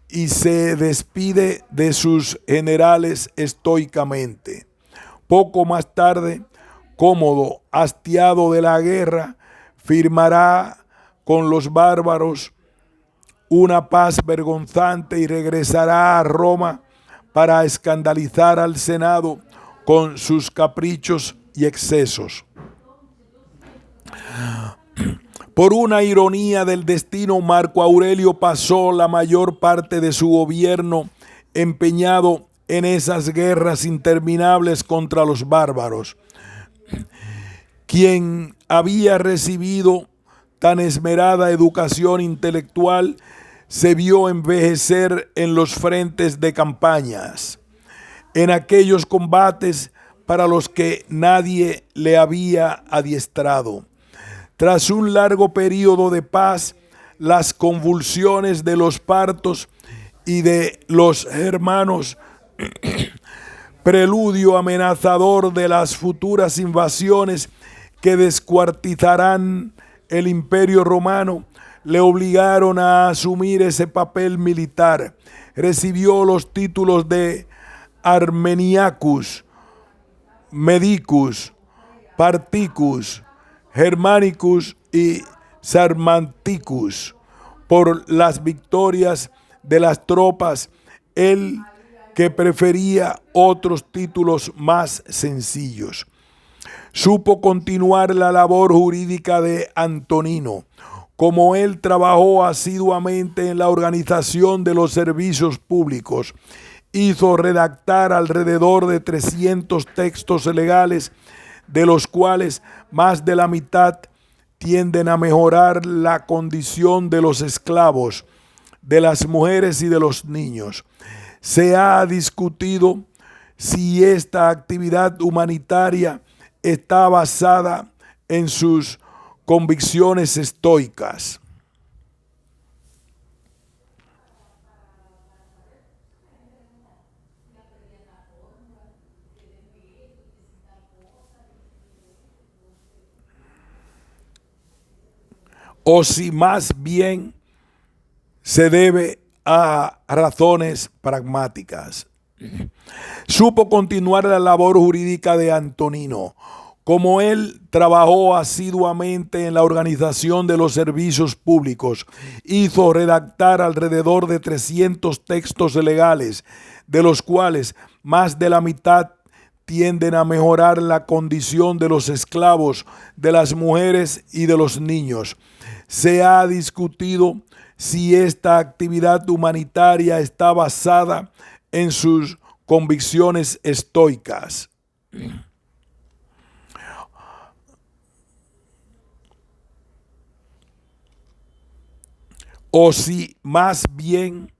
Speaker 1: y se despide de sus generales estoicamente. Poco más tarde, Cómodo, hastiado de la guerra, firmará con los bárbaros una paz vergonzante y regresará a Roma para escandalizar al Senado con sus caprichos y excesos. Por una ironía del destino, Marco Aurelio pasó la mayor parte de su gobierno empeñado en esas guerras interminables contra los bárbaros. Quien había recibido tan esmerada educación intelectual se vio envejecer en los frentes de campañas, en aquellos combates para los que nadie le había adiestrado. Tras un largo periodo de paz, las convulsiones de los partos y de los hermanos, preludio amenazador de las futuras invasiones que descuartizarán el Imperio Romano, le obligaron a asumir ese papel militar. Recibió los títulos de Armeniacus, Medicus, Particus, Germanicus y Sarmaticus por las victorias de las tropas, él que prefería otros títulos más sencillos. Supo continuar la labor jurídica de Antonino. Como él trabajó asiduamente en la organización de los servicios públicos, hizo redactar alrededor de 300 textos legales, de los cuales más de la mitad tienden a mejorar la condición de los esclavos, de las mujeres y de los niños. Se ha discutido si esta actividad humanitaria está basada en sus convicciones estoicas. O si más bien se debe a razones pragmáticas. Supo continuar la labor jurídica de Antonino. Como él trabajó asiduamente en la organización de los servicios públicos, hizo redactar alrededor de 300 textos legales, de los cuales más de la mitad tienden a mejorar la condición de los esclavos, de las mujeres y de los niños. Se ha discutido si esta actividad humanitaria está basada en sus convicciones estoicas. O si más bien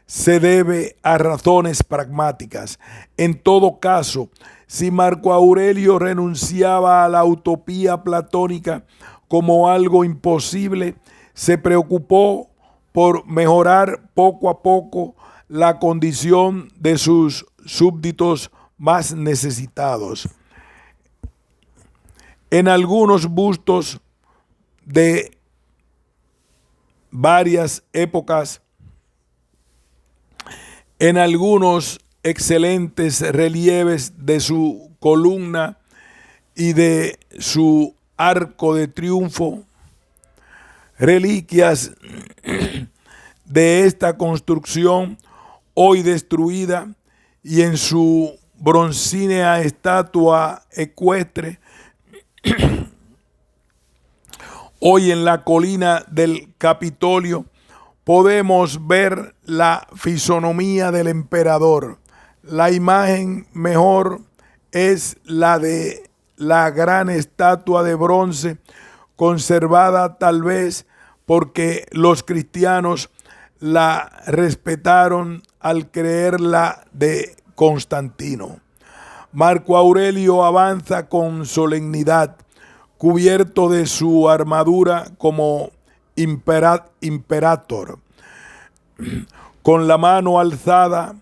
Speaker 1: se debe a razones pragmáticas. En todo caso, si Marco Aurelio renunciaba a la utopía platónica como algo imposible, se preocupó por mejorar poco a poco la condición de sus súbditos más necesitados. En algunos bustos de varias épocas, en algunos excelentes relieves de su columna y de su arco de triunfo, reliquias de esta construcción hoy destruida, y en su broncínea estatua ecuestre, hoy en la colina del Capitolio, podemos ver la fisonomía del emperador. La imagen mejor es la de la gran estatua de bronce, conservada tal vez porque los cristianos la respetaron al creerla de Constantino. Marco Aurelio avanza con solemnidad, cubierto de su armadura como imperator, con la mano alzada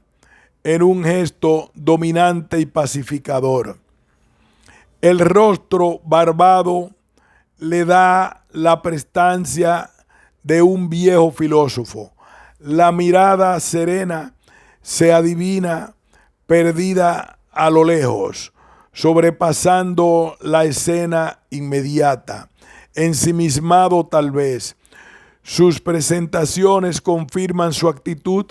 Speaker 1: en un gesto dominante y pacificador. El rostro barbado le da la prestancia de un viejo filósofo. La mirada serena se adivina perdida a lo lejos, sobrepasando la escena inmediata, ensimismado tal vez. Sus presentaciones confirman su actitud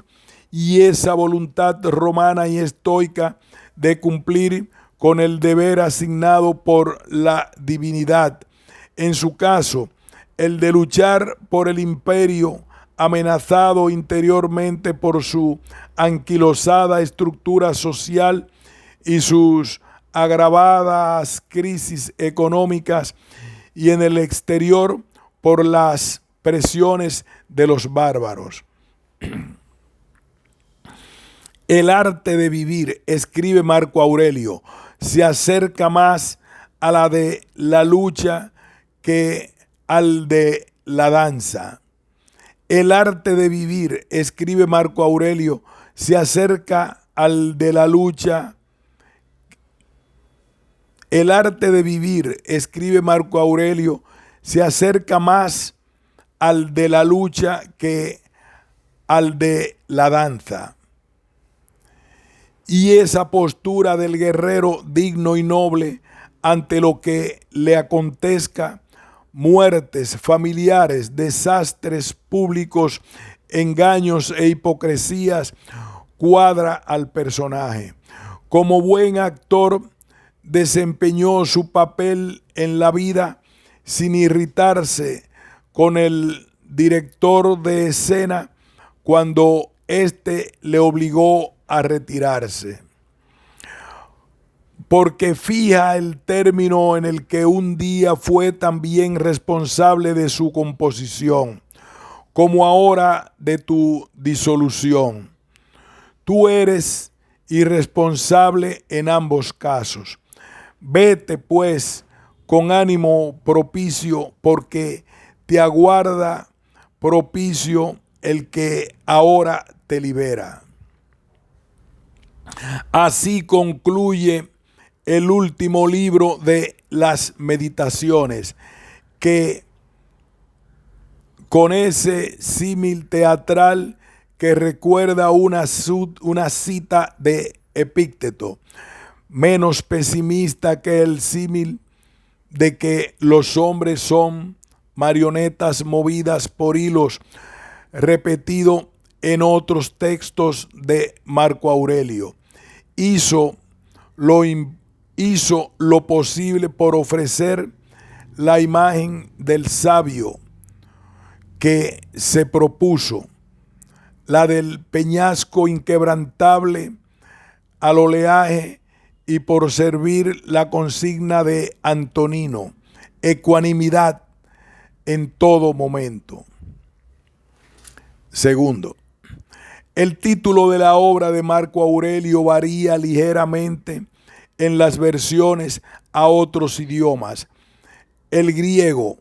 Speaker 1: y esa voluntad romana y estoica de cumplir con el deber asignado por la divinidad. En su caso, el de luchar por el imperio, amenazado interiormente por su anquilosada estructura social y sus agravadas crisis económicas, y en el exterior por las presiones de los bárbaros. El arte de vivir, escribe Marco Aurelio, se acerca más a la de la lucha que al de la danza. El arte de vivir, escribe Marco Aurelio, se acerca al de la lucha. El arte de vivir, escribe Marco Aurelio, se acerca más al de la lucha que al de la danza. Y esa postura del guerrero digno y noble ante lo que le acontezca, muertes familiares, desastres públicos, engaños e hipocresías, cuadra al personaje. Como buen actor, desempeñó su papel en la vida sin irritarse con el director de escena cuando éste le obligó a retirarse, porque fija el término en el que un día fue también responsable de su composición, como ahora de tu disolución. Tú eres irresponsable en ambos casos. Vete, pues, con ánimo propicio, porque te aguarda propicio el que ahora te libera. Así concluye el último libro de las Meditaciones, que con ese símil teatral que recuerda una cita de Epícteto, menos pesimista que el símil de que los hombres son marionetas movidas por hilos, repetido en otros textos de Marco Aurelio. Hizo lo posible por ofrecer la imagen del sabio que se propuso, la del peñasco inquebrantable al oleaje, y por servir la consigna de Antonino, ecuanimidad en todo momento. Segundo, el título de la obra de Marco Aurelio varía ligeramente en las versiones a otros idiomas. El griego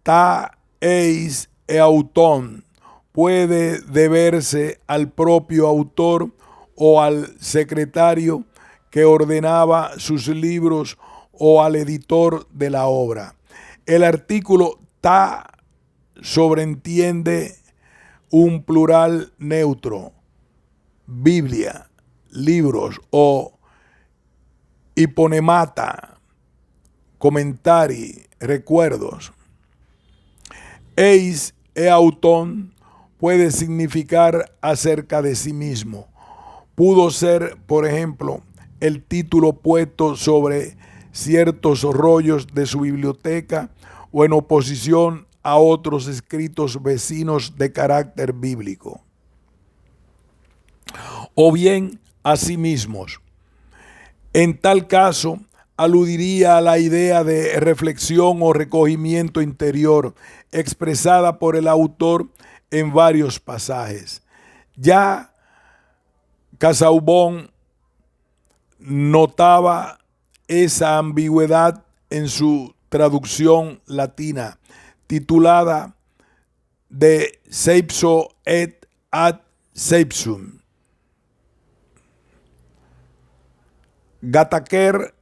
Speaker 1: ta eis auton puede deberse al propio autor o al secretario que ordenaba sus libros o al editor de la obra. El artículo ta sobreentiende un plural neutro, Biblia, libros, o hiponemata, comentari, recuerdos. Eis auton puede significar acerca de sí mismo. Pudo ser, por ejemplo, el título puesto sobre ciertos rollos de su biblioteca o en oposición a otros escritos vecinos de carácter bíblico, o bien a sí mismos. En tal caso, aludiría a la idea de reflexión o recogimiento interior expresada por el autor en varios pasajes. Ya Casaubon notaba esa ambigüedad en su traducción latina, titulada De seipso et ad seipsum. Gataker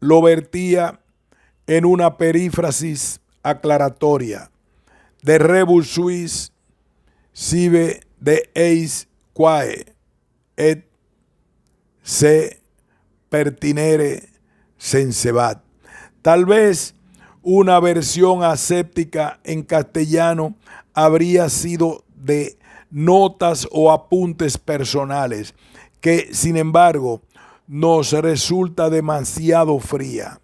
Speaker 1: lo vertía en una perífrasis aclaratoria: de rebus suis sive de eis quae et se pertinere sensebat. Tal vez Una versión aséptica en castellano habría sido de notas o apuntes personales, que sin embargo nos resulta demasiado fría.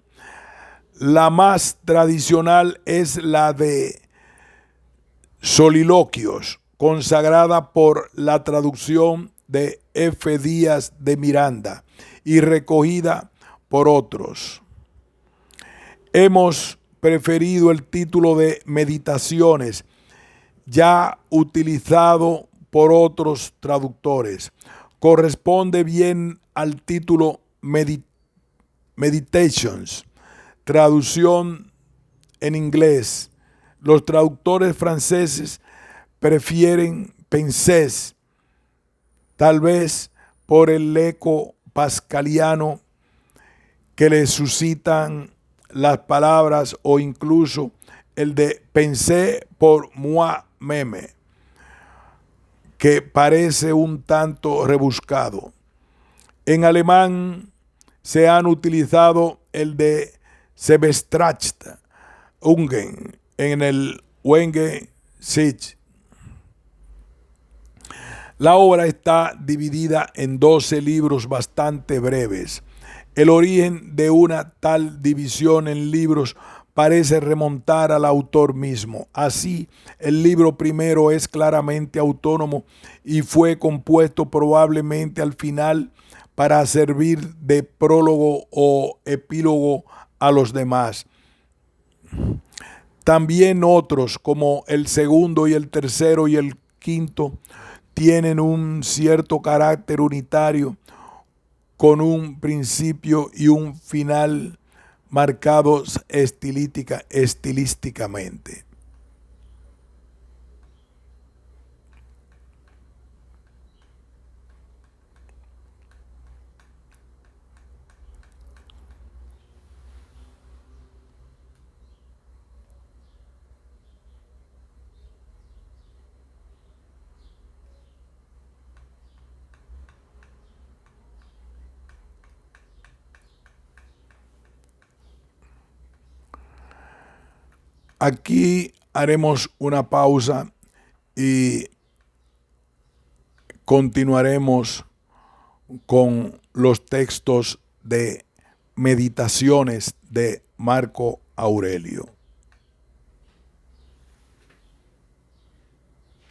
Speaker 1: La más tradicional es la de Soliloquios, consagrada por la traducción de F. Díaz de Miranda y recogida por otros. Hemos preferido el título de Meditaciones, ya utilizado por otros traductores. Corresponde bien al título Meditations, traducción en inglés. Los traductores franceses prefieren Pensées, tal vez por el eco pascaliano que le suscitan las palabras, o incluso el de pensé por moi-même, que parece un tanto rebuscado. En alemán se han utilizado el de Selbstrecht Ungen en el Wenge Sich. La obra está dividida en 12 libros bastante breves. El origen de una tal división en libros parece remontar al autor mismo. Así, el libro primero es claramente autónomo y fue compuesto probablemente al final para servir de prólogo o epílogo a los demás. También otros, como el segundo y el tercero y el quinto, tienen un cierto carácter unitario, con un principio y un final marcados estilísticamente. Aquí haremos una pausa y continuaremos con los textos de Meditaciones de Marco Aurelio.